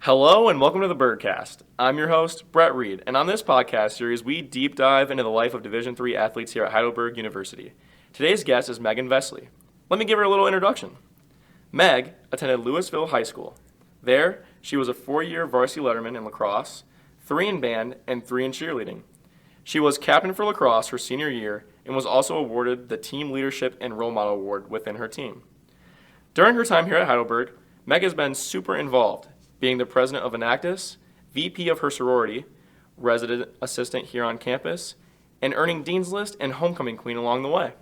Hello and welcome to the Berg Cast. I'm your host, Brett Reed, and on this podcast series, we deep dive into the life of Division III athletes here at Heidelberg University. Today's guest is Megan Vesley. Let me give her a little introduction. Meg attended Louisville High School. There, she was a 4-year varsity letterman in lacrosse, 3 in band, and 3 in cheerleading. She was captain for lacrosse her senior year and was also awarded the Team Leadership and Role Model Award within her team. During her time here at Heidelberg, Meg has been super involved, being the president of Enactus, VP of her sorority, resident assistant here on campus, and earning Dean's List and Homecoming Queen along the way.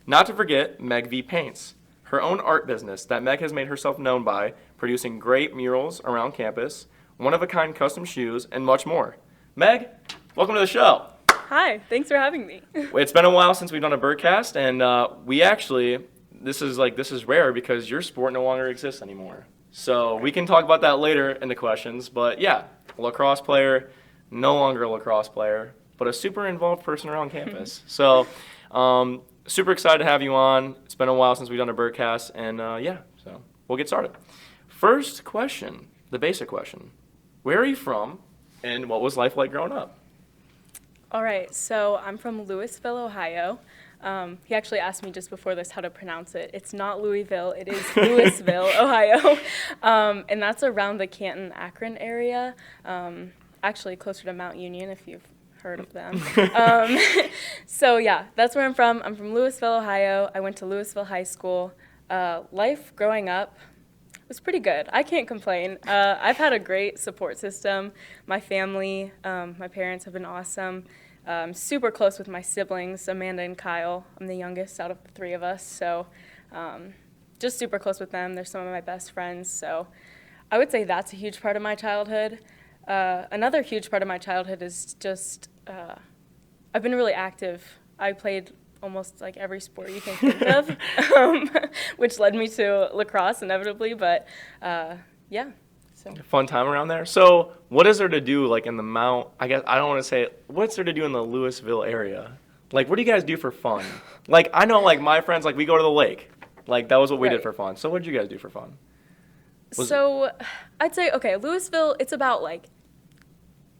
Not to forget MegVPaints, her own art business that Meg has made herself known by producing great murals around campus, one-of-a-kind custom shoes, and much more. Meg, welcome to the show. Hi, thanks for having me. It's been a while since we've done a Berg Cast, and we actually, this is rare because your sport no longer exists anymore. So we can talk about that later in the questions, but yeah, lacrosse player, no longer a lacrosse player, but a super involved person around campus. So super excited to have you on. It's been a while since we've done a Berg Cast, and so we'll get started. First question, the basic question. Where are you from, and what was life like growing up? All right, so I'm from Louisville, Ohio. He actually asked me just before this how to pronounce it. It's not Louisville, it is Louisville, Ohio. And that's around the Canton-Akron area, actually closer to Mount Union if you've heard of them. So yeah, that's where I'm from. I'm from Louisville, Ohio. I went to Louisville High School. Life growing up was pretty good. I can't complain. I've had a great support system. My family, my parents have been awesome. I'm super close with my siblings, Amanda and Kyle. I'm the youngest out of the 3 of us, so just super close with them. They're some of my best friends, so I would say that's a huge part of my childhood. Another huge part of my childhood is just I've been really active. I played almost like every sport you can think of, which led me to lacrosse inevitably, but yeah. So. Fun time around there. So what is there to do like in the Mount, I guess I don't want to say it, what's there to do in the Louisville area? Like what do you guys do for fun? Like I know like my friends, like we go to the lake. Like that was what we did for fun. So what did you guys do for fun? I'd say, okay, Louisville, it's about like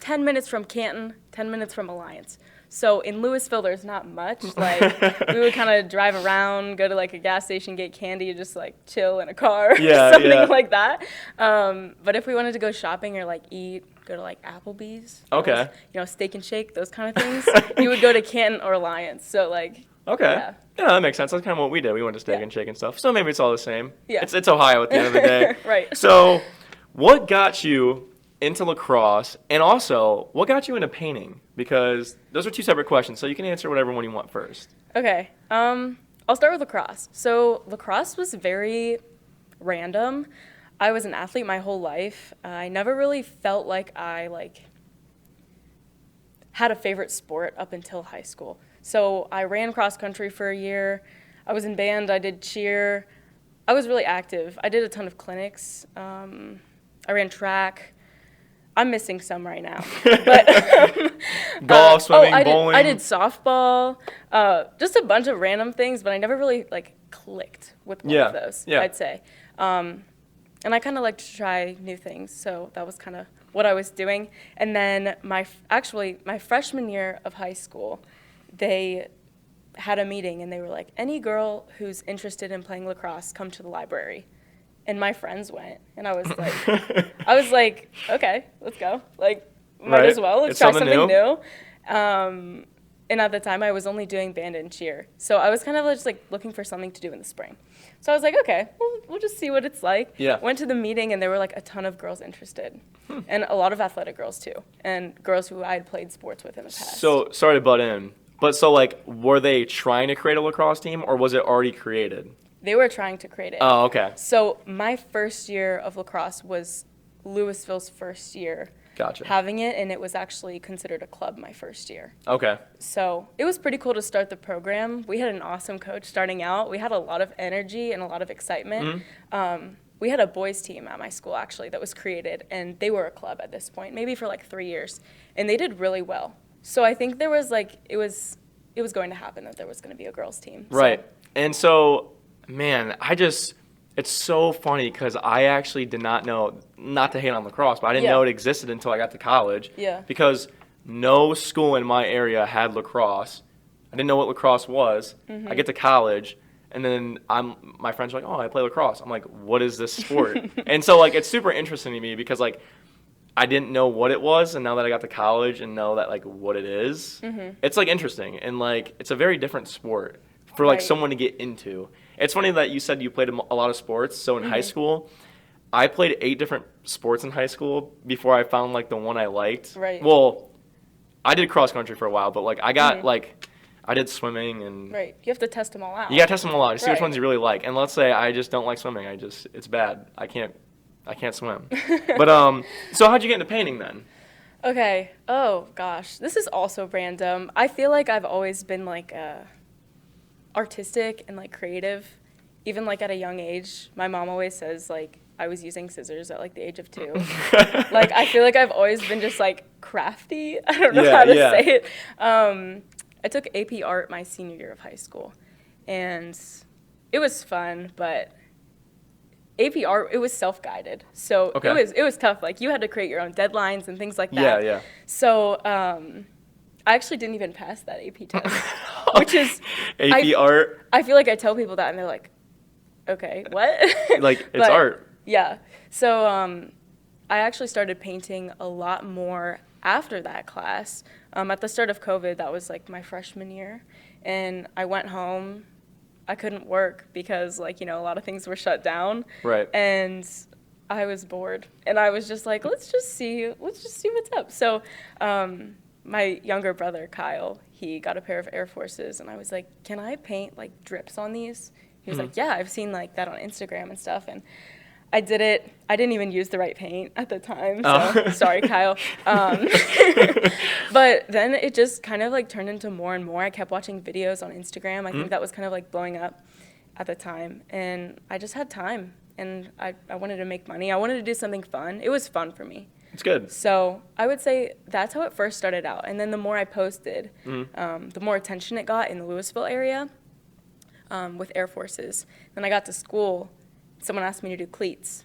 10 minutes from Canton, 10 minutes from Alliance. So in Louisville, there's not much. Like we would kind of drive around, go to like a gas station, get candy, just like chill in a car, something like that. But if we wanted to go shopping or like eat, go to like Applebee's, okay, steak and shake, those kind of things, you would go to Canton or Alliance. So like, okay, yeah, that makes sense. That's kind of what we did. We went to steak and shake and stuff. So maybe it's all the same. Yeah, it's Ohio at the end of the day. Right. So, what got you into lacrosse, and also what got you into painting? Because those are 2 separate questions, so you can answer whatever one you want first. Okay, I'll start with lacrosse. So lacrosse was very random. I was an athlete my whole life. I never really felt like I had a favorite sport up until high school. So I ran cross country for a year. I was in band. I did cheer. I was really active. I did a ton of clinics. I ran track. I'm missing some right now. But golf, swimming, bowling. I did softball, just a bunch of random things, but I never really clicked with one of those, I'd say. And I kind of like to try new things, so that was kind of what I was doing. And then my freshman year of high school, they had a meeting and they were like, any girl who's interested in playing lacrosse, come to the library. And my friends went, and I was like, okay, let's go. Like, might as well. Let's try something new. And at the time, I was only doing band and cheer. So I was kind of just looking for something to do in the spring. So I was like, okay, we'll just see what it's like. Yeah. Went to the meeting, and there were a ton of girls interested. And a lot of athletic girls, too. And girls who I had played sports with in the past. So, sorry to butt in, but were they trying to create a lacrosse team, or was it already created? They were trying to create it. Oh, okay. So my first year of lacrosse was Louisville's first year having it, and it was actually considered a club my first year. Okay. So it was pretty cool to start the program. We had an awesome coach starting out. We had a lot of energy and a lot of excitement. Mm-hmm. We had a boys team at my school, actually, that was created, and they were a club at this point, maybe for 3 years, and they did really well. So I think there was it was going to happen that there was going to be a girls team. Right. And so, man, It's so funny because I actually did not know, not to hate on lacrosse, but I didn't Yeah. know it existed until I got to college. Yeah. Because no school in my area had lacrosse. I didn't know what lacrosse was. I get to college, and then my friends are like, "Oh, I play lacrosse." I'm like, "What is this sport?" And so like it's super interesting to me because like I didn't know what it was, and now that I got to college and know that like what it is, it's like interesting and like it's a very different sport for like Right. someone to get into. It's funny that you said you played a lot of sports. So in high school, I played 8 different sports in high school before I found like the one I liked. Right. Well, I did cross country for a while, but like I got like I did swimming and Right. You have to test them all out. you gotta test them all out. See which Right. ones you really like. And let's say I just don't like swimming. It's bad. I can't swim. But so how'd you get into painting then? Okay. Oh gosh, this is also random. I feel like I've always been like artistic and like creative, even like at a young age. My mom always says like I was using scissors at like the age of 2. Like I feel like I've always been just like crafty. I don't know how to say it. I took AP Art my senior year of high school, and it was fun, but AP Art, it was self-guided, so it was tough. Like you had to create your own deadlines and things like that. Yeah. So I actually didn't even pass that AP test, which is AP Art. I feel like I tell people that and they're like, okay, what? Like it's But, art. Yeah. So I actually started painting a lot more after that class. At the start of COVID, that was like my freshman year, and I went home. I couldn't work because like, you know, a lot of things were shut down. Right. And I was bored, and I was just like, let's just see what's up. So my younger brother, Kyle, he got a pair of Air Forces, and I was like, can I paint like drips on these? He was like, yeah, I've seen like that on Instagram and stuff. And I did it. I didn't even use the right paint at the time, so sorry, Kyle. But then it just kind of like turned into more and more. I kept watching videos on Instagram. I think that was kind of like blowing up at the time. And I just had time, and I wanted to make money. I wanted to do something fun. It was fun for me. It's good. So I would say that's how it first started out. And then the more I posted, the more attention it got in the Louisville area with Air Forces. Then I got to school. Someone asked me to do cleats.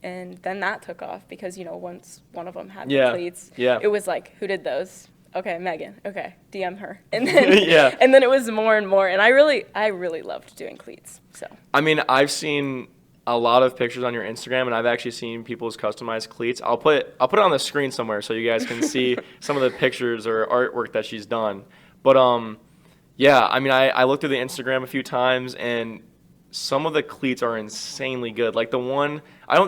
And then that took off because, you know, once one of them had the cleats, it was like, who did those? Okay, Megan. Okay, DM her. And then and then it was more and more. And I really loved doing cleats. So I mean, I've seen a lot of pictures on your Instagram, and I've actually seen people's customized cleats. I'll put it on the screen somewhere so you guys can see some of the pictures or artwork that she's done. But yeah, I mean, I looked through the Instagram a few times, and some of the cleats are insanely good. Like the one,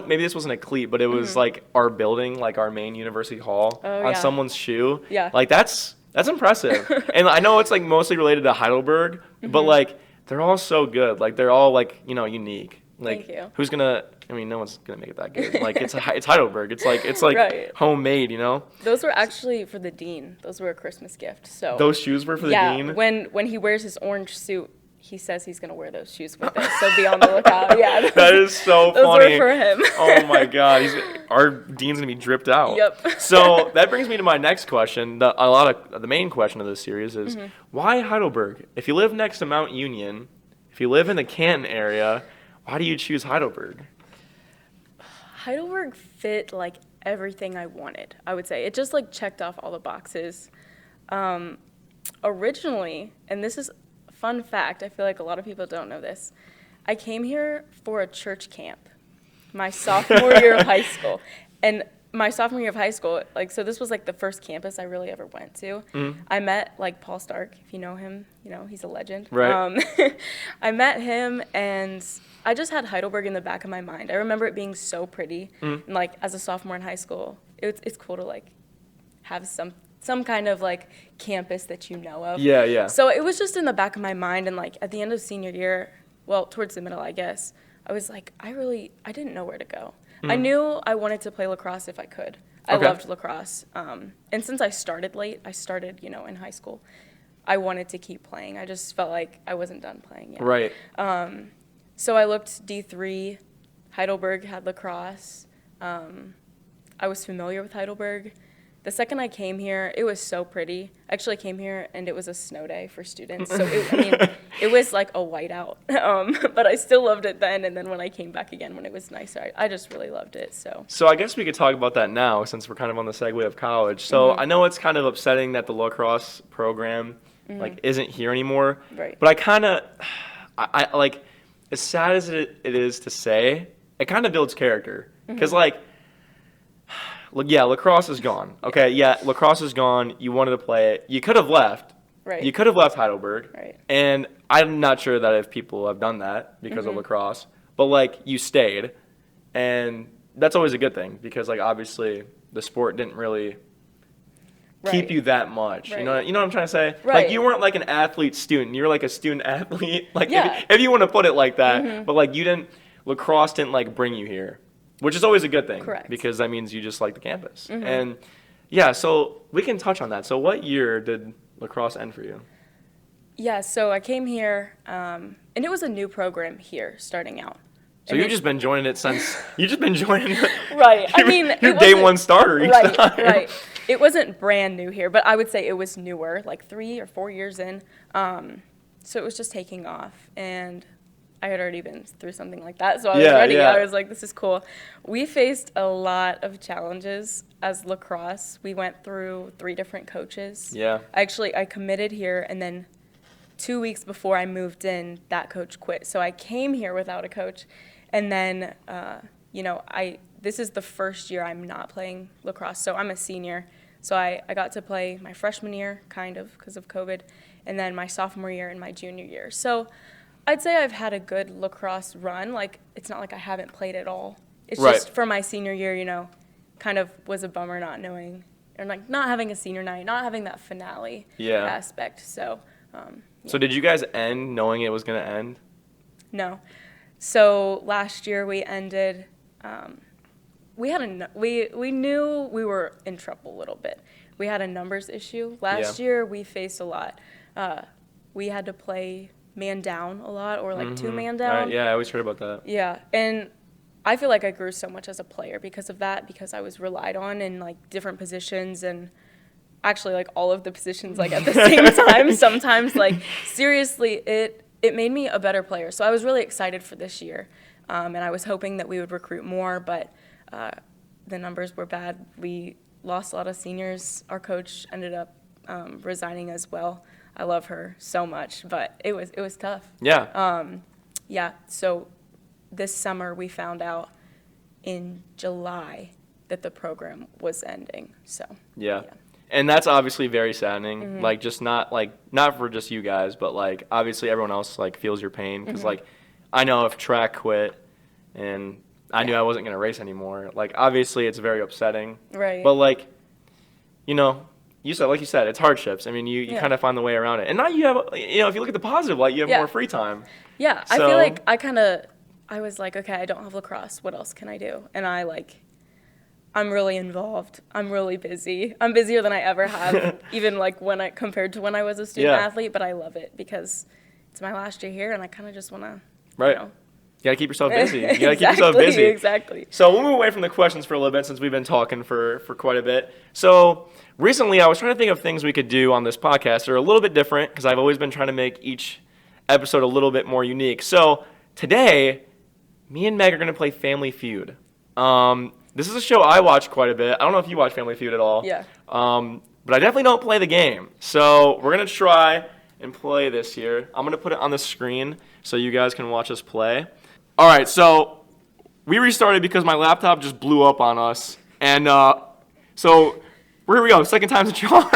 maybe this wasn't a cleat, but it was like our building, like our main university hall on someone's shoe. Yeah. Like that's impressive. And I know it's like mostly related to Heidelberg, but like they're all so good. Like they're all like, you know, unique. Like, thank you. Who's gonna? I mean, no one's gonna make it that good. Like it's Heidelberg. It's like Right. homemade. You know. Those were actually for the dean. Those were a Christmas gift. So those shoes were for the dean. Yeah. When he wears his orange suit, he says he's gonna wear those shoes with it. So be on the lookout. Yeah. That is so those funny. Those were for him. Oh my God, our dean's gonna be dripped out. Yep. So that brings me to my next question. The main question of this series is why Heidelberg? If you live next to Mount Union, if you live in the Canton area, why do you choose Heidelberg? Heidelberg fit like everything I wanted, I would say. It just like checked off all the boxes. Originally, and this is a fun fact, I feel like a lot of people don't know this, I came here for a church camp my sophomore year of high school. And my sophomore year of high school, like, so this was like the first campus I really ever went to. I met like Paul Stark, if you know him, you know, he's a legend. Right. I met him, and I just had Heidelberg in the back of my mind. I remember it being so pretty. And like as a sophomore in high school, it's cool to like have some kind of like campus that you know of. Yeah. So it was just in the back of my mind, and like at the end of senior year, well, towards the middle, I guess, I was like, I didn't know where to go. I knew I wanted to play lacrosse if I could. I loved lacrosse. And since I started late, you know, in high school, I wanted to keep playing. I just felt like I wasn't done playing yet. Right. So I looked D3. Heidelberg had lacrosse. I was familiar with Heidelberg. the second I came here, it was so pretty. I actually came here and it was a snow day for students. So, it was like a whiteout. But I still loved it then. And then when I came back again, when it was nicer, I just really loved it. So I guess we could talk about that now since we're kind of on the segue of college. So I know it's kind of upsetting that the lacrosse program like isn't here anymore. Right. But I like, as sad as it is to say, it kind of builds character. Because lacrosse is gone. Okay, yeah, lacrosse is gone. You wanted to play it. You could have left. Right. You could have left Heidelberg. Right. And I'm not sure that if people have done that because of lacrosse. But, like, you stayed. And that's always a good thing because, like, obviously the sport didn't really keep you that much. Right. You know what I'm trying to say? Right. Like, you weren't, like, an athlete student. You were, like, a student athlete. Like, Yeah. if you want to put it like that. But, like, lacrosse didn't, like, bring you here. Which is always a good thing. Correct. Because that means you just like the campus. And yeah, so we can touch on that. So what year did lacrosse end for you? Yeah, so I came here, and it was a new program here starting out. So you've just been joining it since, you've just been joining. Right. I mean, you're day one starter each time. Right. It wasn't brand new here, but I would say it was newer, like 3 or 4 years in. So it was just taking off, and I had already been through something like that, so I was ready. Yeah. I was like, this is cool. We faced a lot of challenges as lacrosse. We went through 3 different coaches. Yeah. I committed here, and then 2 weeks before I moved in, that coach quit. So I came here without a coach, and then, this is the first year I'm not playing lacrosse. So I'm a senior, so I got to play my freshman year, kind of, because of COVID, and then my sophomore year and my junior year. So I'd say I've had a good lacrosse run. Like, it's not like I haven't played at all. It's just for my senior year, kind of was a bummer not knowing, or like not having a senior night, not having that finale aspect. So, So did you guys end knowing it was going to end? No. So last year we ended, we knew we were in trouble a little bit. We had a numbers issue. Last year we faced a lot. We had to play man down a lot, or like 2-man down. Yeah, I always heard about that. Yeah, and I feel like I grew so much as a player because of that, because I was relied on in like different positions, and actually like all of the positions like at the same time. Sometimes, like, seriously, it made me a better player. So I was really excited for this year, and I was hoping that we would recruit more, but the numbers were bad. We lost a lot of seniors. Our coach ended up resigning as well. I love her so much, but it was tough. Yeah. So this summer we found out in July that the program was ending. So Yeah. And that's obviously very saddening. Like, just not for just you guys, but like obviously everyone else like feels your pain because like I know if track quit and I knew I wasn't going to race anymore, like obviously it's very upsetting. Right. But like, you said, it's hardships. I mean, you kind of find the way around it. And now you have, if you look at the positive light, you have more free time. Yeah, So, I feel like I was like, okay, I don't have lacrosse. What else can I do? And I'm really involved. I'm really busy. I'm busier than I ever have, even like compared to when I was a student athlete. But I love it because it's my last year here, and I kind of just want to, Right. You gotta keep yourself busy. You gotta keep yourself busy. Exactly. So we'll move away from the questions for a little bit since we've been talking for quite a bit. So recently I was trying to think of things we could do on this podcast that are a little bit different because I've always been trying to make each episode a little bit more unique. So today, me and Meg are gonna play Family Feud. This is a show I watch quite a bit. I don't know if you watch Family Feud at all. Yeah. But I definitely don't play the game. So we're gonna try and play this here. I'm gonna put it on the screen so you guys can watch us play. All right, so we restarted because my laptop just blew up on us. And so here we go, second time's a charm.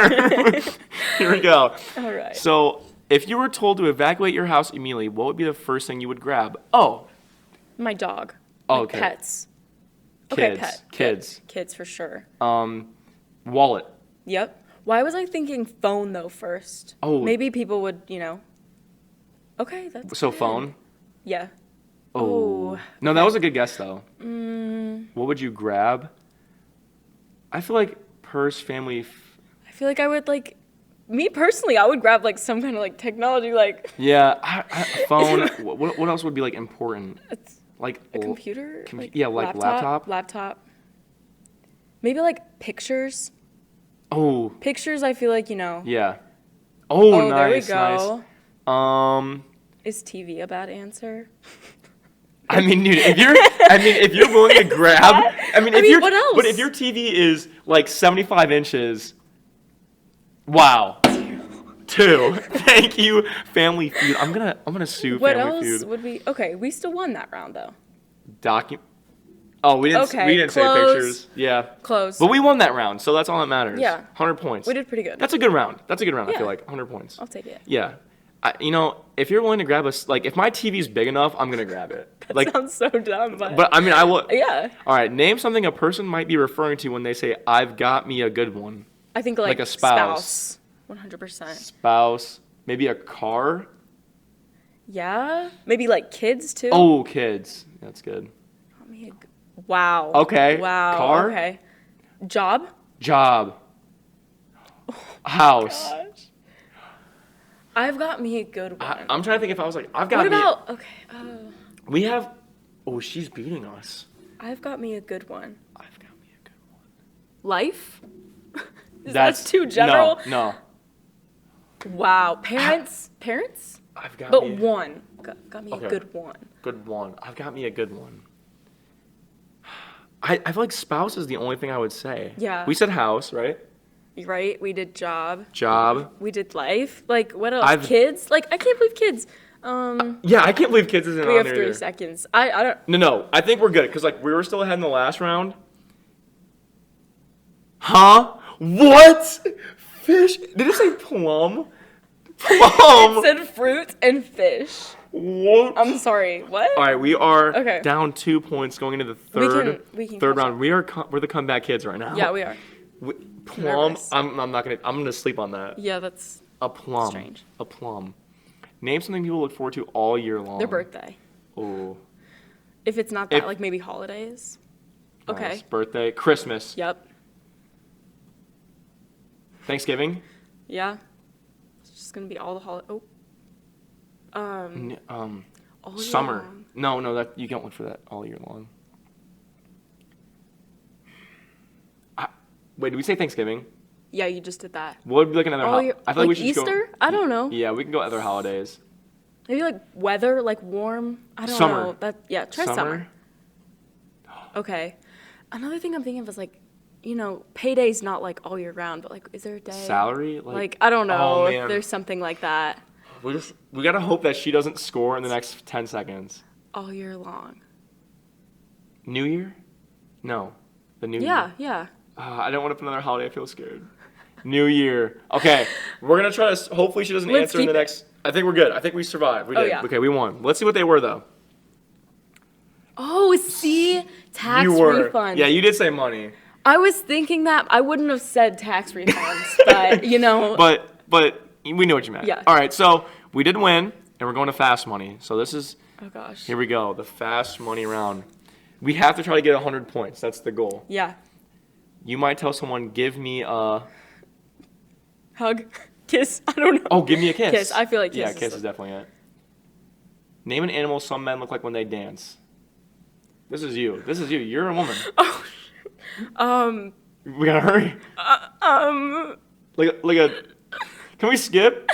Here we go. All right. So if you were told to evacuate your house immediately, what would be the first thing you would grab? Oh. My dog. Oh, Like okay. Pets. Kids. Okay, pet. Kids. Kids for sure. Wallet. Yep. Why was I thinking phone though first? Oh. Maybe people would, Okay, that's So good. phone? Yeah. Oh. No, that was a good guess, though. What would you grab? I feel like purse, family... I feel like I would me personally, I would grab some kind of technology Yeah, phone. What else would be important? Like a computer? Yeah, like laptop. Laptop. Maybe pictures. Oh. Pictures, I feel like, Yeah. Oh, nice, there we go. Nice. Is TV a bad answer? I mean, dude, if you're willing to grab, what else? But if your TV is like 75 inches, wow. 2. Thank you, Family Feud. I'm gonna sue What Family else Feud. would we? Okay, we still won that round though. Oh, we didn't say close. pictures. Yeah. Close. But we won that round, so that's all that matters. Yeah. 100 points. We did pretty good. That's a good round. I Yeah. feel like 100 points. I'll take it. Yeah. If you're willing to grab if my TV's big enough, I'm gonna grab it. That sounds so dumb, but I will. yeah. All right. Name something a person might be referring to when they say, "I've got me a good one." I think Like a spouse. 100%. Spouse. Maybe a car. Yeah. Maybe like kids too. Oh, kids. That's good. Wow. Okay. Wow. Car. Okay. Job. House. Gosh. I've got me a good one. I'm trying to think if I was like, I've got What me. about? Okay. We have. Oh, she's beating us. I've got me a good one. I've got me a good one. Life. That's too general. No. Wow. Parents. I've got But me. one. Got me Okay. a good one. Good one. I've got me a good one. I feel like spouse is the only thing I would say. Yeah. We said house, right? Right. We did job. We did life. Like what else? Kids. Like I can't believe kids. Yeah, I can't believe kids isn't We on have there 3 either. seconds. I don't. No. I think we're good because we were still ahead in the last round. Huh? What? Fish? Did it say plum? Plum. It said fruit and fish. What? I'm sorry. What? All right, we are Okay. down 2 points going into the third We can third catch round. We're the comeback kids right now. Yeah, we are. Plum. Nervous. I'm gonna sleep on that. Yeah, that's A plum. strange. A plum. Name something people look forward to all year long. Their birthday. Oh. If it's not that, If- like maybe holidays. Okay. Nice. Birthday. Christmas. Yep. Thanksgiving. Yeah. It's just gonna be all the holidays. Oh. All year Summer. long. No, that you don't look for that all year long. Wait, did we say Thanksgiving? Yeah, you just did that. What would be like another All holiday? year, I feel like we like should just Easter? go. I don't know. Yeah, we can go other holidays. Maybe like weather, like warm. I don't Summer. know. Try summer. Okay. Another thing I'm thinking of is like, payday's not like all year round, but like, is there a day? Salary? Like I don't know Oh, if man. there's something like that We gotta hope that she doesn't score in the next 10 seconds. all year long. New Year? No. The New Yeah, Year. yeah. I don't want to put another holiday. I feel scared. New Year. Okay. We're gonna try to. Hopefully she doesn't Let's answer in the keep- next. I think we're good. I think we survived. We did. yeah. Okay, we won. Let's see what they were though. Oh, see, tax You were. refund. Yeah, you did say money. I was thinking that I wouldn't have said tax refunds, but But we knew what you meant. Yeah. All right. So we did win, and we're going to fast money. So this is. Oh gosh. Here we go. The fast money round. We have to try to get 100 points. That's the goal. Yeah. You might tell someone, "Give me a." Hug, kiss. I don't know. Oh, give me a kiss. Kiss. I feel like kiss. Yeah, kiss is definitely it. Name an animal some men look like when they dance. This is you. You're a woman. We gotta hurry. Like a. Can we skip?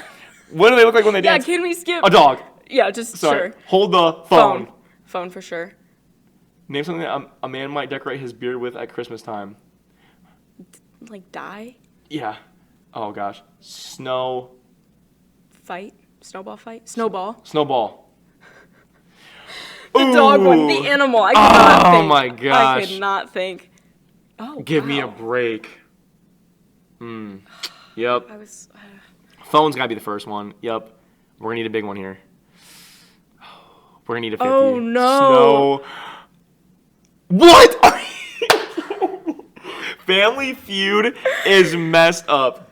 What do they look like when they Yeah, dance? can we skip? A dog. Yeah, just Sorry. sure. Hold the phone. Phone for sure. Name something that a man might decorate his beard with at Christmas time. Like die? Yeah. Oh gosh. Snow. Fight? Snowball fight? Snowball. Snowball. The dog one. The animal. I could not think. Oh my gosh. I could not think. Oh, Give me a wow. break. Yep. I was. Phone's gotta be the first one. Yep. We're gonna need a big one here. We're gonna need a 50. Oh, no. Snow. What? Family Feud is messed up.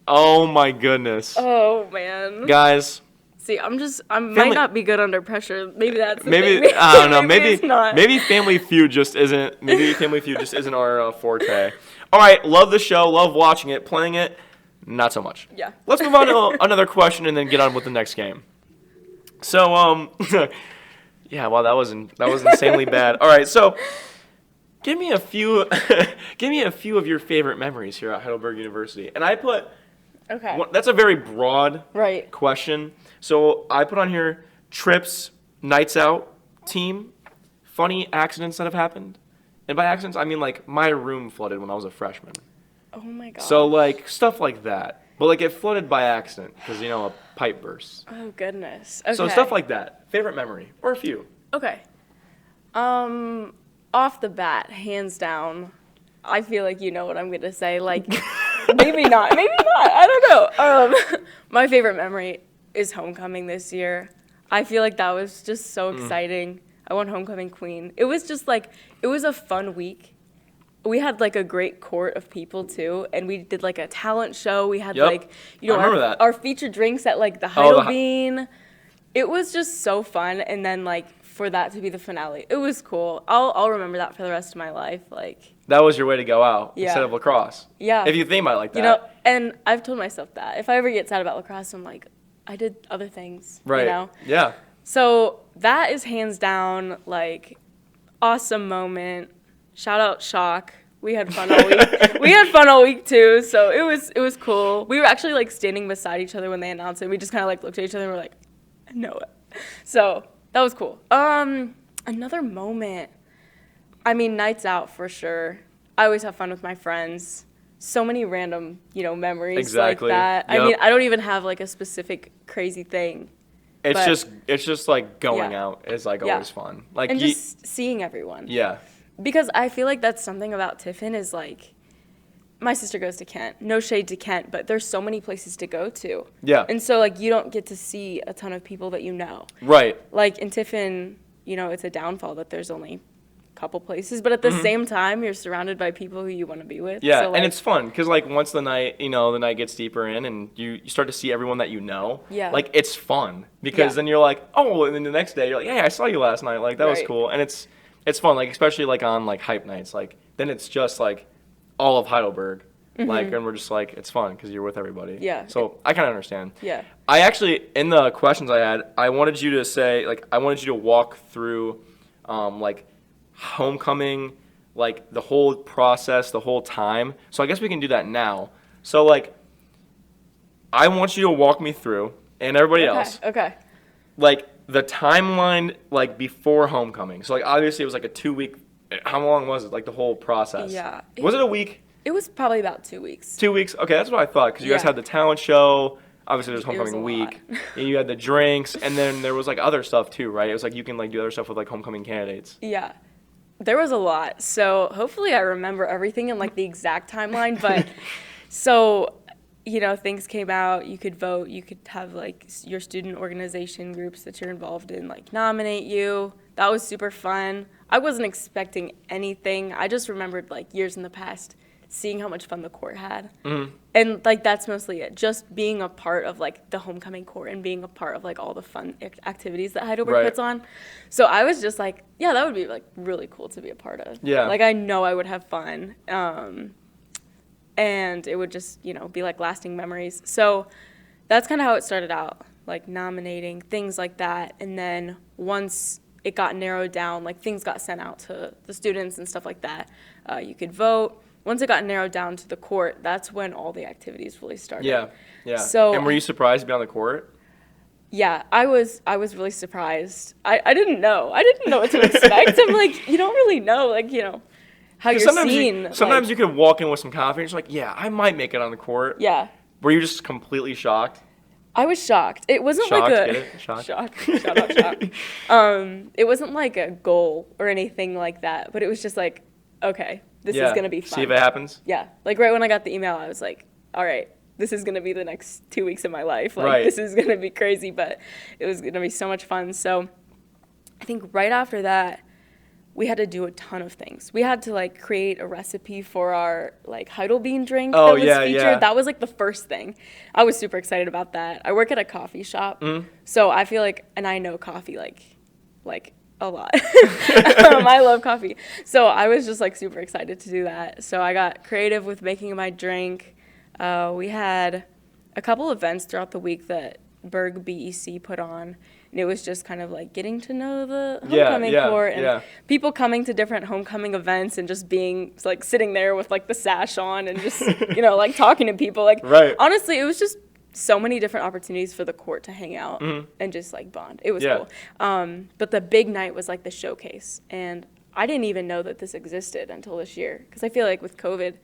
Oh my goodness. Oh man. Guys. See, I might not be good under pressure. Maybe that's the Maybe thing. I don't know. Maybe it's not. maybe Family Feud just isn't. Maybe Family Feud just isn't our forte. All right, love the show, love watching it, playing it, not so much. Yeah. Let's move on to another question and then get on with the next game. So yeah, wow, that was insanely bad. All right, so Give me a few of your favorite memories here at Heidelberg University. And I put that's a very broad question. So I put on here trips, nights out, team, funny accidents that have happened. And by accidents, I mean like my room flooded when I was a freshman. Oh my god. So like stuff like that. But like it flooded by accident because a pipe burst. Oh goodness. Okay. So stuff like that. Favorite memory or a few. Okay. Off the bat, hands down, I feel like you know what I'm gonna say. Like, maybe not. I don't know. My favorite memory is homecoming this year. I feel like that was just so exciting. I won homecoming queen. It was just like it was a fun week. We had like a great court of people too, and we did like a talent show. We had like our featured drinks at like the Heidel Bean. It was just so fun, and then like for that to be the finale, it was cool. I'll remember that for the rest of my life. Like that was your way to go out instead of lacrosse. Yeah. If you think about it like that. And I've told myself that if I ever get sad about lacrosse, I'm like, I did other things. Right. Yeah. So that is hands down like awesome moment. Shout out Shock. We had fun all week. We had fun all week too, so it was cool. We were actually like standing beside each other when they announced it. We just kind of like looked at each other and we're like, I know it. So that was cool. Another moment. I mean, nights out for sure. I always have fun with my friends. So many random, memories like that. Yep. I mean, I don't even have like a specific crazy thing. It's just like going out is like always fun. Like and just seeing everyone. Yeah. Because I feel like that's something about Tiffin is like, my sister goes to Kent. No shade to Kent, but there's so many places to go to. Yeah. And so like you don't get to see a ton of people that you know. Right. Like in Tiffin, it's a downfall that there's only a couple places, but at the same time, you're surrounded by people who you want to be with. Yeah, so, like, and it's fun because like once the night gets deeper in and you start to see everyone that you know. Yeah. Like it's fun because then you're like, oh, and then the next day you're like, hey, I saw you last night. Like that was cool, and it's fun. Like especially like on like hype nights, like then it's just like all of Heidelberg. Like, and we're just like, it's fun because you're with everybody. Yeah. So I kind of understand. Yeah. I actually, in the questions I had, I wanted you to say, like, I wanted you to walk through, like, homecoming, like, the whole process, the whole time. So I guess we can do that now. So, like, I want you to walk me through, and everybody else. Okay. Like, the timeline, like, before homecoming. So, like, obviously it was, like, a 2-week, how long was it, like, the whole process? Yeah. Was it a week? It was probably about 2 weeks. 2 weeks? Okay, that's what I thought, because you guys had the talent show. Obviously, there's homecoming week. And you had the drinks, and then there was, like, other stuff, too, right? It was, like, you can, like, do other stuff with, like, homecoming candidates. Yeah. There was a lot. So hopefully I remember everything in, like, the exact timeline. But so, things came out. You could vote. You could have, like, your student organization groups that you're involved in, like, nominate you. That was super fun. I wasn't expecting anything. I just remembered, like, years in the past seeing how much fun the court had. And, like, that's mostly it. Just being a part of, like, the homecoming court and being a part of, like, all the fun activities that Heidelberg puts on. So I was just like, yeah, that would be, like, really cool to be a part of. Yeah. Like, I know I would have fun. And it would just, be, like, lasting memories. So that's kind of how it started out, like, nominating, things like that. And then once it got narrowed down, like, things got sent out to the students and stuff like that. You could vote. Once it got narrowed down to the court, that's when all the activities really started. Yeah. So, and were you surprised to be on the court? Yeah, I was really surprised. I didn't know. I didn't know what to expect. I'm like, you don't really know, like, how you're seen. Sometimes you could walk in with some confidence, like, yeah, I might make it on the court. Yeah. Were you just completely shocked? I was shocked. It wasn't like a shock. Shout out shock. It wasn't like a goal or anything like that, but it was just like, okay, this is gonna be fun. See if it happens. Yeah, like right when I got the email, I was like, all right, this is gonna be the next 2 weeks of my life. Like this is gonna be crazy, but it was gonna be so much fun. So I think right after that, we had to do a ton of things. We had to like create a recipe for our like Heidel bean drink that was featured. Yeah. That was like the first thing. I was super excited about that. I work at a coffee shop, so I feel like, and I know coffee like a lot. I love coffee. So I was just like super excited to do that. So I got creative with making my drink. We had a couple events throughout the week that Berg BEC put on. And it was just kind of like getting to know the homecoming court and people coming to different homecoming events and just being like sitting there with like the sash on and just, you know, like talking to people. Like, honestly, it was just so many different opportunities for the court to hang out and just like bond. It was cool. But the big night was like the showcase. And I didn't even know that this existed until this year. Because I feel like with COVID,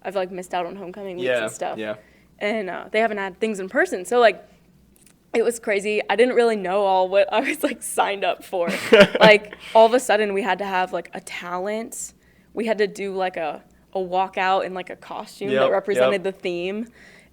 I've like missed out on homecoming weeks and stuff. And they haven't had things in person. So like, it was crazy. I didn't really know all what I was like signed up for. Like all of a sudden we had to have like a talent. We had to do like a walkout in like a costume that represented the theme.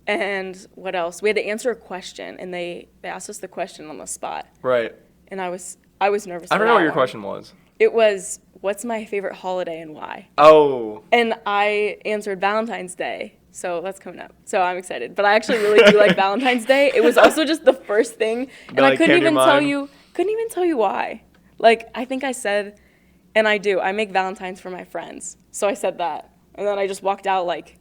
And what else? We had to answer a question, and they asked us the question on the spot. Right. And I was nervous. I don't know what your question was. It was, what's my favorite holiday and why? Oh. And I answered Valentine's Day, so that's coming up. So I'm excited. But I actually really do like Valentine's Day. It was also just the first thing, and I couldn't even tell you why. Like I think I said, and I do. I make Valentines for my friends, so I said that, and then I just walked out like.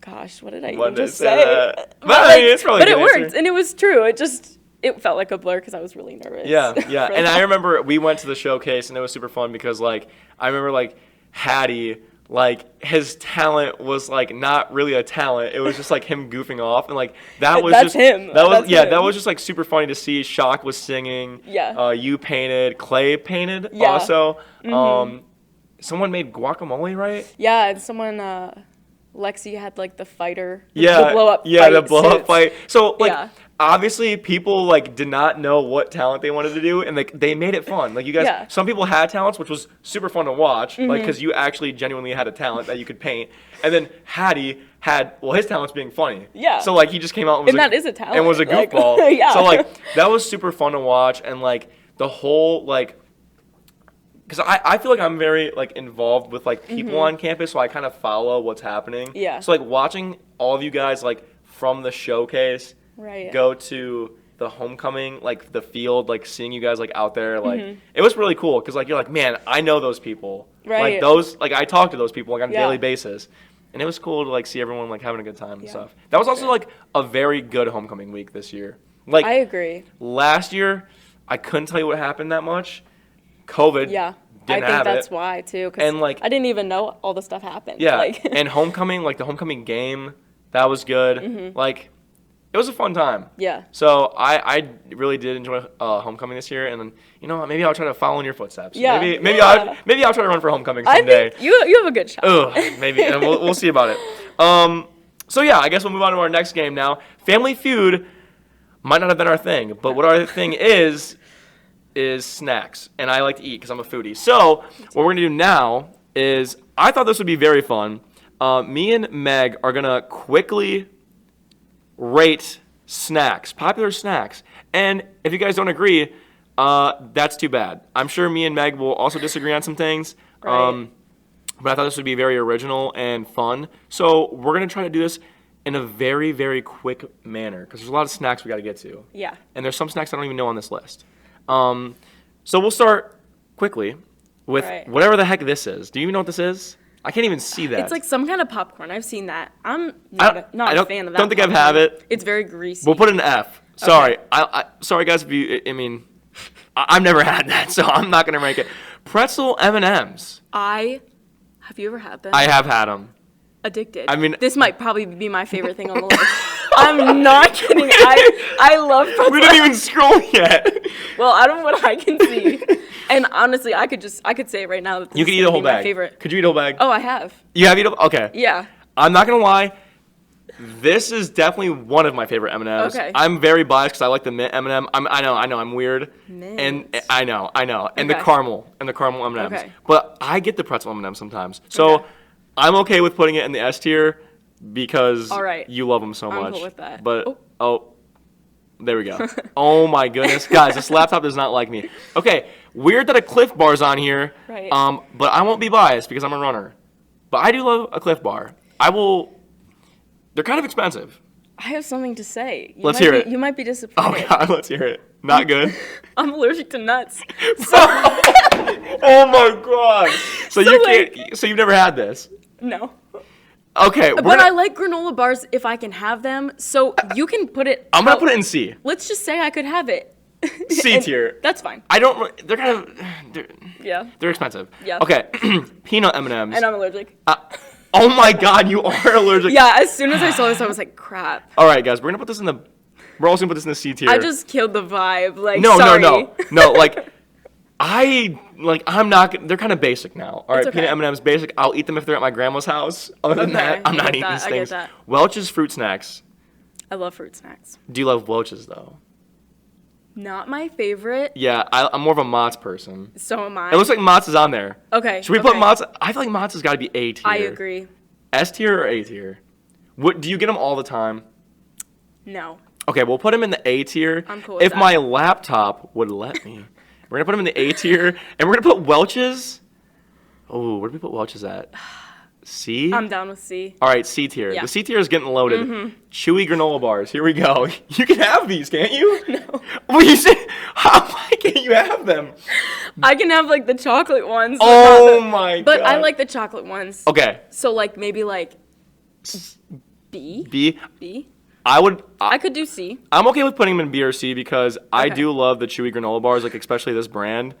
Gosh, what did I even just say? But it worked, and it was true. It felt like a blur because I was really nervous. Yeah. And I remember we went to the showcase, and it was super fun because, like, I remember, like, Hattie, like, his talent was, like, not really a talent. It was just, like, him goofing off, and, like, that was That's him. That was just, like, super funny to see. Shock was singing. Yeah. You painted. Clay painted also. Someone made guacamole, right? Yeah, and someone... Lexi had like the fighter, the blow up fight. So like obviously people like did not know what talent they wanted to do, and like they made it fun. Like you guys, some people had talents, which was super fun to watch, like because you actually genuinely had a talent that you could paint. And then Hattie had his talent's being funny. Yeah. So like he just came out and that is a talent. And was a goofball. Like, so like that was super fun to watch, and like the whole like. Because I feel like I'm very, like, involved with, like, people on campus, so I kind of follow what's happening. Yeah. So, like, watching all of you guys, like, from the showcase go to the homecoming, like, the field, like, seeing you guys, like, out there, like, it was really cool. Because, like, you're like, man, I know those people. Right. Like, I talk to those people, like, on a daily basis. And it was cool to, like, see everyone, like, having a good time and stuff. That was also, like, a very good homecoming week this year. Like, I agree. Last year, I couldn't tell you what happened that much. COVID. Yeah. I think that's why too, because like, I didn't even know all the stuff happened. Yeah, like, and homecoming, like the homecoming game, that was good. Like, it was a fun time. Yeah. So I really did enjoy homecoming this year, and then you know maybe I'll try to follow in your footsteps. Yeah. Maybe I'll try to run for homecoming someday. I think you have a good shot. Ugh, maybe, and we'll see about it. So yeah, I guess we'll move on to our next game now. Family Feud might not have been our thing, but what our thing is snacks, and I like to eat because I'm a foodie. So what we're gonna do now is, I thought this would be very fun. Me and Meg are gonna quickly rate snacks, popular snacks, and if you guys don't agree, that's too bad. I'm sure me and Meg will also disagree on some things, but I thought this would be very original and fun. So we're gonna try to do this in a very, very quick manner because there's a lot of snacks we got to get to. Yeah. And there's some snacks I don't even know on this list. So we'll start quickly with whatever the heck this is. Do you even know what this is? I can't even see that. It's like some kind of popcorn. I've seen that. I'm not a fan of that. I don't think I have it. It's very greasy. We'll put an F. Sorry. Okay. Sorry, guys. I've never had that, so I'm not going to rank it. Pretzel M&Ms. Have you ever had them? I have had them. Addicted. I mean, this might probably be my favorite thing on the list. I'm not kidding. I love pretzels. We didn't even scroll yet. Well, out of what I can see, and honestly, I could say it right now that this you could eat a whole bag. My favorite. Could you eat a whole bag? Oh, I have. You have eaten? Okay. Yeah. I'm not gonna lie. This is definitely one of my favorite M&Ms. Okay. I'm very biased because I like the mint M&M. I know, I'm weird. Mint. And I know. And the caramel M&Ms. Okay. But I get the pretzel M&Ms sometimes. So I'm okay with putting it in the S tier because you love them so much. I'm cool with that. But there we go. Oh my goodness, guys, this laptop does not like me. Okay, weird that a Cliff Bar's on here. Right. But I won't be biased because I'm a runner. But I do love a Cliff Bar. They're kind of expensive. I have something to say. Let's hear it. You might be disappointed. Oh God, let's hear it. Not good. I'm allergic to nuts. So oh my God. So you can't. So you've never had this? No. Okay. But I like granola bars if I can have them. So you can put it. I'm gonna put it in C. Let's just say I could have it. C tier. That's fine. I don't. They're kind of. Yeah. They're expensive. Yeah. Okay. Peanut M&Ms. And I'm allergic. Oh my God, you are allergic. Yeah. As soon as I saw this, I was like, crap. All right, guys, we're gonna put this in the. We're also gonna put this in the C tier. I just killed the vibe. Like, No, sorry. no. I'm not. They're kind of basic now. All right, okay. peanut M&Ms basic. I'll eat them if they're at my grandma's house. Other than that, I'm not eating these I get things. that. Welch's fruit snacks. I love fruit snacks. Do you love Welch's though? Not my favorite. Yeah, I'm more of a Mott's person. So am I. It looks like Mott's is on there. Okay. Should we put Mott's? I feel like Mott's has got to be A tier. I agree. S tier or A tier? What do you get them all the time? No. Okay, we'll put them in the A tier. I'm cool with if that. my laptop would let me. We're gonna put them in the A tier, and we're gonna put Welch's. Oh, where do we put Welch's at? C? I'm down with C. All right, C tier. Yeah. The C tier is getting loaded. Chewy granola bars. Here we go. You can have these, can't you? No. What you say? How can't you have them? I can have like the chocolate ones. But Oh my God. But I like the chocolate ones. Okay. So like maybe like B. B. B. I I could do C. I'm okay with putting them in B or C because I Okay. do love the chewy granola bars, like especially this brand.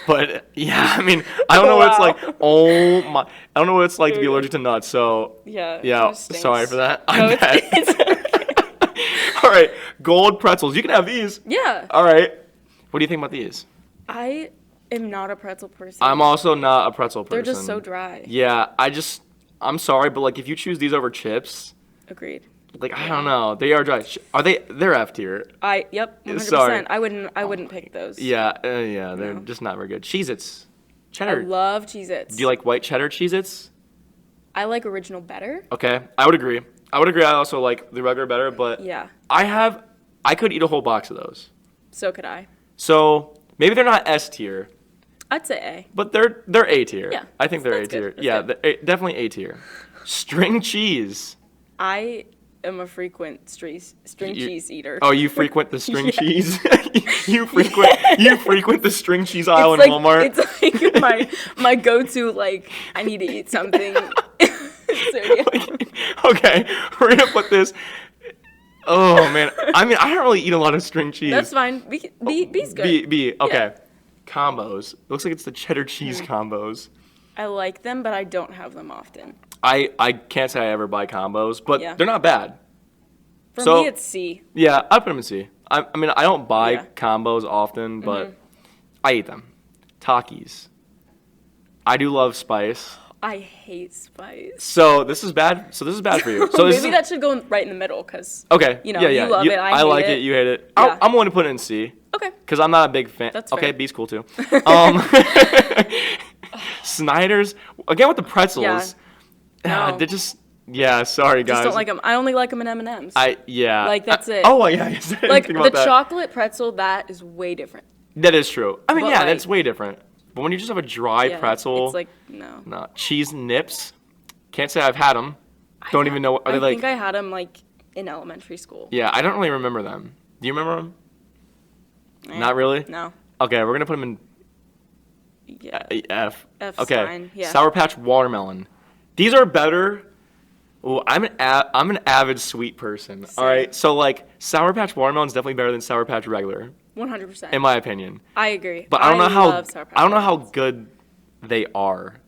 But yeah, I mean, I don't know what it's Wow. like. Oh my, I don't know what it's like to be allergic to nuts. So Yeah. it yeah, just stinks. sorry for that. No, I bet. it's okay. All right, gold pretzels. You can have these. Yeah. All right. What do you think about these? I am not a pretzel person. I'm also not a pretzel person. They're just so dry. Yeah, I'm sorry, but like if you choose these over chips, Agreed. like I don't know, they are dry. Are they? They're F tier. Yep. 100%. Sorry. I wouldn't pick those. Yeah, they're No. just not very good. Cheez-Its. I Cheddar. love Cheez-Its. Do you like white cheddar Cheez-Its? I like original better. Okay, I would agree. I also like the regular better, but Yeah. I could eat a whole box of those. So could I. So maybe they're not S tier, I'd say but they're A tier. Yeah, I think they're A that's good. tier. That's Yeah, good. definitely A tier. String cheese. A. I am a frequent string You- cheese eater. Oh, you frequent the string Yeah. cheese? you frequent the string cheese aisle in Walmart? It's like my go-to, like, I need to eat something. So, yeah. Okay, we're gonna put this. Oh man, I mean I don't really eat a lot of string cheese. That's fine. B's good. B. Okay. Combos. Looks like it's the cheddar cheese combos. I like them, but I don't have them often. I can't say I ever buy combos, but Yeah. they're not bad. For So- me, it's C. Yeah, I put them in C. I mean I don't buy Yeah. combos often, but I eat them. Takis. I do love spice. I hate spice. So this is bad. So this is bad for you. So this Maybe is, that should go right in the middle, because okay. you know, yeah, you yeah. love it, I hate like it. You hate it. Yeah. I'm willing to put it in C. okay. Because I'm not a big fan. That's okay, fair. B's cool too. Snyder's again with the pretzels. Yeah. No. They're just sorry guys. Just don't like them. I only like them in M&Ms. Like that's it. Oh yeah, I didn't like think the about that. chocolate pretzel, that is way different. That is true. I mean, But, yeah, like- that's way different. But when you just have a dry Yeah, pretzel, it's like no. no cheese nips. Can't say I've had them. Don't even know. Are they I like? think I had them like in elementary school. Yeah, I don't really remember them. Do you remember them? Eh, Not really. No. Okay, we're gonna put them in Yeah. F. F's Okay. fine, yeah. Sour Patch Watermelon. These are better. Oh, I'm an avid sweet person. All right, so like Sour Patch Watermelon is definitely better than Sour Patch regular, 100%. in my opinion. I agree. But I don't know how love Sour Patch I don't know how Kids. good they are.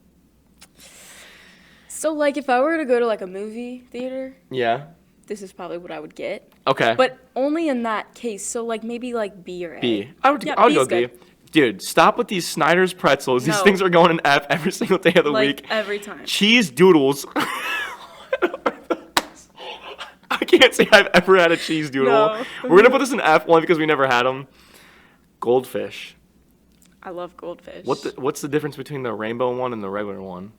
So like if I were to go to like a movie theater, Yeah. this is probably what I would get. Okay. But only in that case. So like maybe like B or A. B. I would Yeah, go B's B. good. Dude, stop with these Snyder's pretzels. These No. things are going in F every single day of the Like week. every time. Cheese doodles. I can't say I've ever had a cheese doodle. No. We're gonna put this in F only because we never had them. Goldfish. I love goldfish. What's the difference between the rainbow one and the regular one?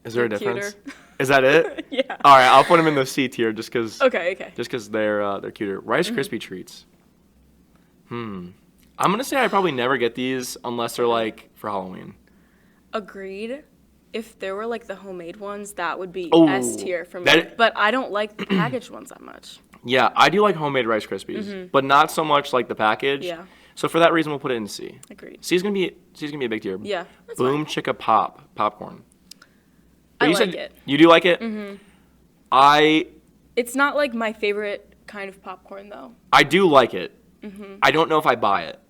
Is there a They're difference? cuter. Is that it? Yeah. All right, I'll put them in the C tier just because. Okay. Just because they're cuter. Rice Krispie treats. I'm gonna say I probably never get these unless they're like for Halloween. Agreed. If there were like the homemade ones, that would be Oh, S tier for me. that- But I don't like the packaged ones that much. Yeah, I do like homemade Rice Krispies, but not so much like the package. Yeah. So for that reason, we'll put it in C. Agreed. C's gonna be a big tier. Yeah. That's Boom fine. Chicka Popcorn. I you like said it. you do like it. Mm-hmm. I It's not like my favorite kind of popcorn though. do like it. I don't know if I buy it.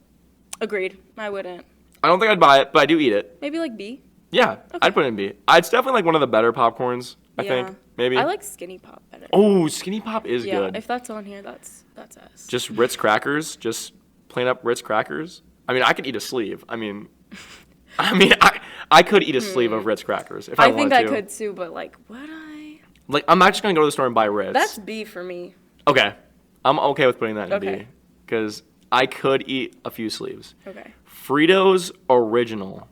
Agreed. I wouldn't. I don't think I'd buy it, but I do eat it. Maybe like B. Yeah, I'd put it in B. It's definitely like one of the better popcorns, I think. Maybe. I like Skinny Pop better. Oh, Skinny Pop is yeah, good. if that's on here, that's S. Just Ritz crackers, just plain up Ritz crackers. I mean, I could eat a sleeve. I could eat a sleeve of Ritz crackers if I wanted to. I think I could too, but like, would I? Like, I'm actually gonna go to the store and buy Ritz. That's B for me. Okay, I'm okay with putting that in B because I could eat a few sleeves. Okay. Fritos Original.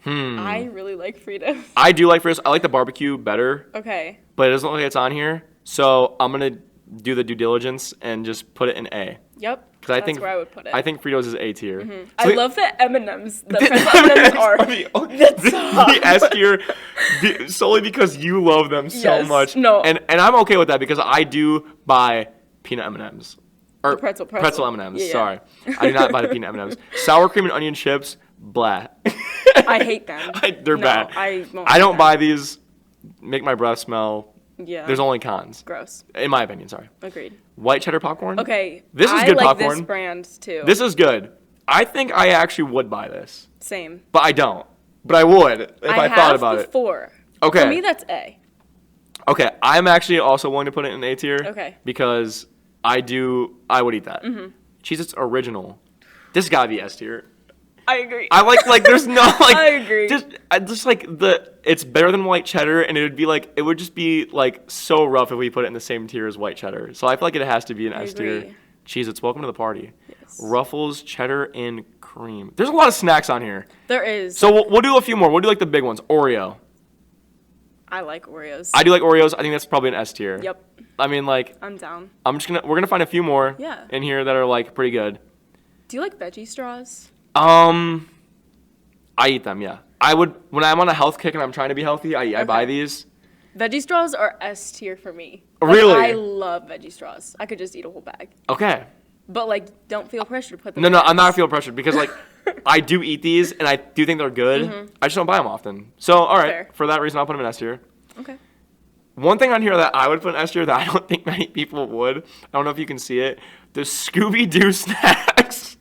I really like Fritos. I do like Fritos. I like the barbecue better. Okay. But it doesn't look like it's on here, so I'm gonna do the due diligence and just put it in A. Yep. Because That's where I would put it. I think Fritos is A tier. So I love the M&Ms. The pretzel M&Ms are the S tier solely because you love them so much. No. And I'm okay with that because I do buy peanut M&Ms. Or pretzel M&Ms. Yeah. Sorry, I do not buy the peanut M&Ms. Sour cream and onion chips, blah. I hate them. They're bad. I don't buy these. Make my breath smell. Yeah. There's only cons. Gross. In my opinion, sorry. Agreed. White cheddar popcorn. Okay. This is good I like popcorn. this brand too. This is good. I think I actually would buy this. Same. But I don't. But I would if I thought about it. Before. Okay. For me, that's A. Okay. I'm actually also willing to put it in A tier. Okay. Because I would eat that. Cheez-Its Original. This has got to be S tier. I agree. I like there's no like I agree. Just like it's better than white cheddar, and it would just be like so rough if we put it in the same tier as white cheddar. So I feel like it has to be an S tier. Cheez-Its, welcome to the party. Yes. Ruffles, cheddar, and cream. There's a lot of snacks on here. There is. So we'll do a few more. We'll do like the big ones. Oreo. I like Oreos. I do like Oreos. I think that's probably an S tier. Yep. I mean, like, I'm down. we're gonna find a few more in here that are like pretty good. Do you like veggie straws? I eat them, yeah. I would, when I'm on a health kick and I'm trying to be healthy, I buy these. Veggie straws are S tier for me. Really? I love veggie straws. I could just eat a whole bag. Okay. But like, don't feel pressure to put them. No, I'm not feeling pressured because like, I do eat these and I do think they're good. I just don't buy them often. So, all right, Fair. for that reason, I'll put them in S tier. Okay. One thing on here that I would put in S tier that I don't think many people would, I don't know if you can see it, the Scooby-Doo snacks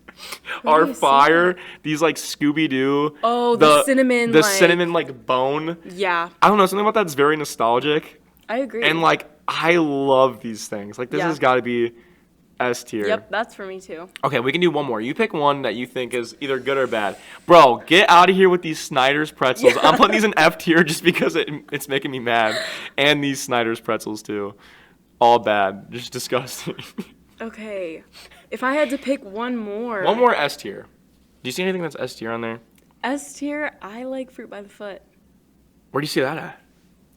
are fire. These like Scooby-Doo. Oh, the cinnamon. The cinnamon like bone. Yeah. I don't know, something about that's very nostalgic. I agree. And like, I love these things. Like, this has got to be S tier. Yep, that's for me too. Okay, we can do one more. You pick one that you think is either good or bad. Bro, get out of here with these Snyder's pretzels. I'm putting these in F tier just because it's making me mad. And these Snyder's pretzels too. All bad. Just disgusting. Okay. If I had to pick one more. One more S tier. Do you see anything that's S tier on there? S tier, I like Fruit by the Foot. Where do you see that at?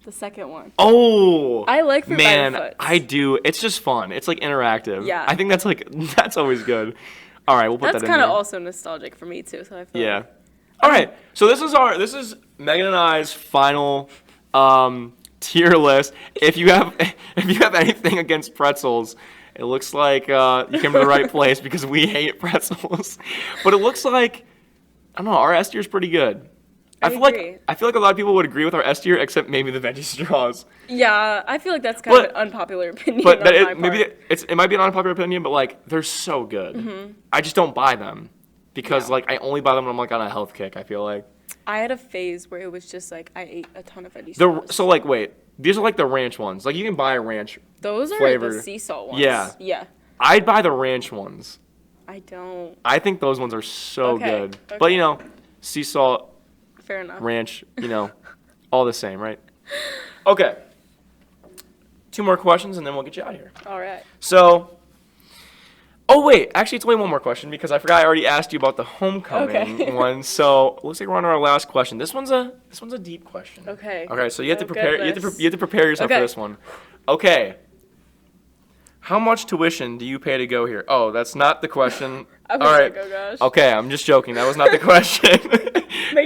The second one. Oh! I like Fruit by the Foot. Man, I do. It's just fun. It's like interactive. Yeah. I think that's always good. All right, we'll put that in That's there. kind of also nostalgic for me too, so I feel like. All right. So this is Megan and I's final tier list. If you have anything against pretzels, it looks like you came to the right place because we hate pretzels. But it looks like, I don't know, our S tier is pretty good. I feel like a lot of people would agree with our S tier, except maybe the veggie straws. Yeah, I feel like that's kind of an unpopular opinion. But on my part. It might be an unpopular opinion, but like they're so good. I just don't buy them because like I only buy them when I'm like on a health kick. I feel like I had a phase where it was just like I ate a ton of veggie straws. So like wait, these are like the ranch ones. Like you can buy a ranch. Those are flavored. the sea salt ones. Yeah. Yeah. I'd buy the ranch ones. I don't. I think those ones are so good. Okay. But you know, sea salt. Fair enough. Ranch, you know, all the same, right? Okay. 2 more questions and then we'll get you out of here. All right. So, oh wait, actually it's only one more question because I forgot I already asked you about the homecoming one. So, looks like we're on our last question. This one's a deep question. Okay. Okay, so you have to prepare goodness. you have to prepare yourself for this one. Okay. How much tuition do you pay to go here? Oh, that's not the question. I was all right. like, oh gosh. Okay, I'm just joking. That was not the question.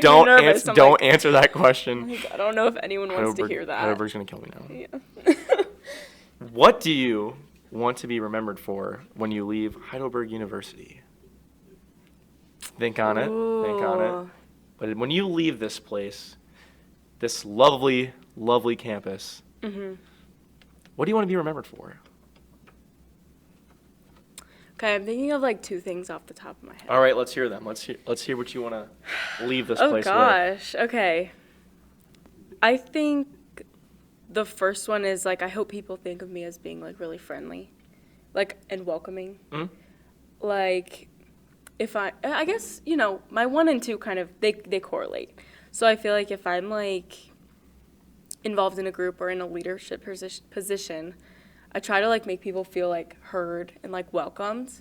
Don't answer that question. Like, I don't know if anyone wants to hear that. Heidelberg's gonna kill me now. Yeah. What do you want to be remembered for when you leave Heidelberg University? Think on it. Think on it. But when you leave this place, this lovely, lovely campus, what do you want to be remembered for? Okay, I'm thinking of like 2 things off the top of my head. All right, let's hear them. Let's hear what you want to leave this Oh place gosh. Okay. I think the first one is like I hope people think of me as being like really friendly, like and welcoming. with. Like if I guess, you know, my 1 and 2 kind of they correlate. So I feel like if I'm like involved in a group or in a leadership position, I try to like make people feel like heard and like welcomed.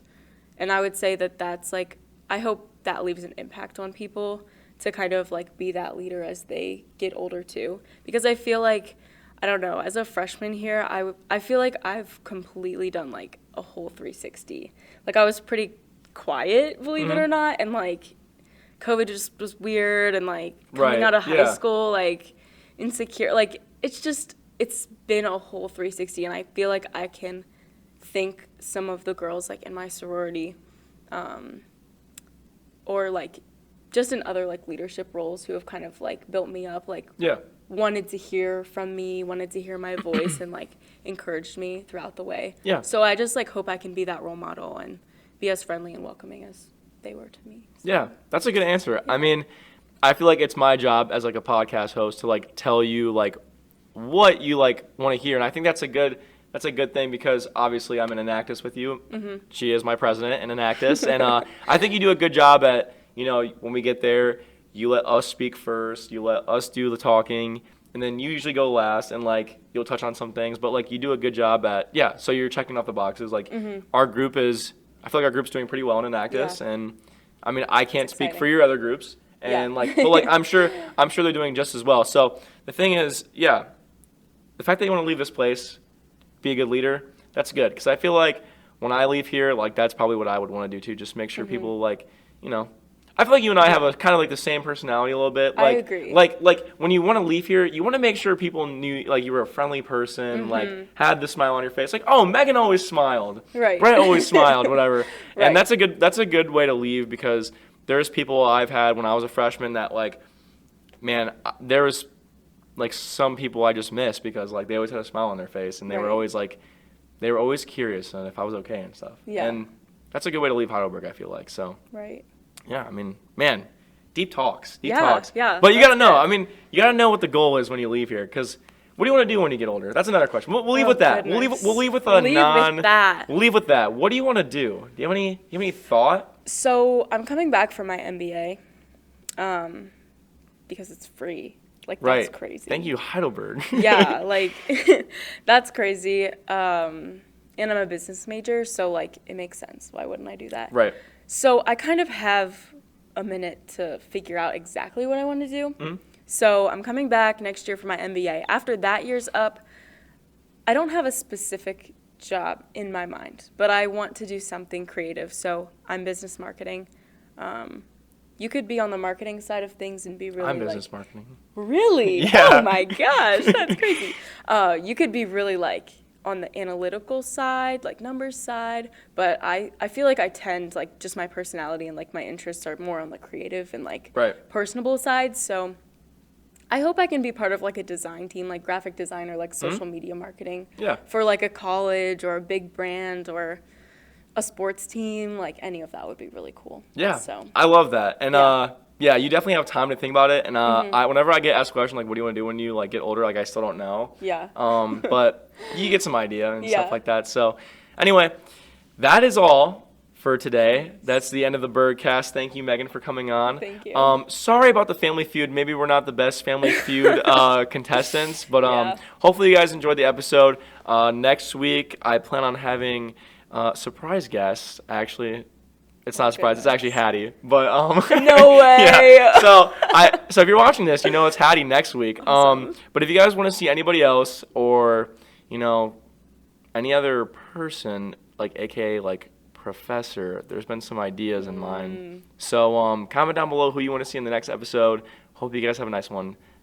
And I would say that that's like I hope that leaves an impact on people to kind of like be that leader as they get older too. Because I feel like I don't know, as a freshman here, I feel like I've completely done like a whole 360. Like I was pretty quiet, believe it or not, and like COVID just was weird and like coming out of high school, like insecure, like it's been a whole 360, and I feel like I can thank some of the girls like in my sorority, or like just in other like leadership roles who have kind of like built me up, like wanted to hear from me, wanted to hear my voice, and like encouraged me throughout the way. Yeah. So I just like hope I can be that role model and be as friendly and welcoming as they were to me. So. Yeah, that's a good answer. I mean, I feel like it's my job as like a podcast host to like tell you like what you like want to hear, and I think that's a good thing because obviously I'm an Enactus with you. She is my president in Enactus, and I think you do a good job at, you know, when we get there, you let us speak first, you let us do the talking, and then you usually go last, and like you'll touch on some things, but like you do a good job at so you're checking off the boxes. Like our group I feel like our group's doing pretty well in Enactus, and I mean I can't speak for your other groups, and like but like I'm sure they're doing just as well. So the thing is, the fact that you want to leave this place, be a good leader, that's good, because I feel like when I leave here, like that's probably what I would want to do too, just make sure people like, you know, I feel like you and I have a kind of like the same personality a little bit. Like, I agree. Like when you want to leave here, you want to make sure people knew like you were a friendly person, like had the smile on your face. Like, oh, Megan always smiled. Right. Brett always smiled, whatever. Right. And that's a good way to leave, because there's people I've had when I was a freshman that like, man, there was like some people I just missed because like they always had a smile on their face, and they were always like, they were always curious on if I was okay and stuff. Yeah. And that's a good way to leave Heidelberg, I feel like. So. Right. Yeah, I mean, man, deep talks. Yeah. But you gotta know. I mean, you gotta know what the goal is when you leave here, because what do you want to do when you get older? That's another question. We'll leave with that. Goodness. We'll leave with We'll leave with that. What do you want to do? Do you have any thought? So I'm coming back for my MBA, because it's free. Like that's crazy. Thank you, Heidelberg. Yeah, like that's crazy. And I'm a business major, so like it makes sense. Why wouldn't I do that? Right. So I kind of have a minute to figure out exactly what I want to do. So I'm coming back next year for my MBA. After that year's up, I don't have a specific job in my mind, but I want to do something creative. So I'm business marketing. You could be on the marketing side of things and be really I'm business marketing. Really? Yeah. Oh my gosh, that's crazy. You could be really like on the analytical side, like numbers side, but I feel like I tend, like just my personality and like my interests are more on the creative and like personable side. So I hope I can be part of like a design team, like graphic design or like social media marketing for like a college or a big brand or a sports team. Like any of that would be really cool. Yeah, so I love that. And yeah, you definitely have time to think about it. And whenever I get asked a question like, what do you want to do when you like get older? Like I still don't know. Yeah. But you get some idea and stuff like that. So anyway, that is all for today. That's the end of the Berg Cast. Thank you, Megan, for coming on. Thank you. Sorry about the Family Feud. Maybe we're not the best Family Feud contestants, but hopefully you guys enjoyed the episode. Next week, I plan on having surprise guests, actually. It's not a surprise. It's actually Hattie. But no way. Yeah. So if you're watching this, you know it's Hattie next week. Awesome. But if you guys want to see anybody else or, you know, any other person, like AKA like professor, there's been some ideas in mind. So comment down below who you want to see in the next episode. Hope you guys have a nice one.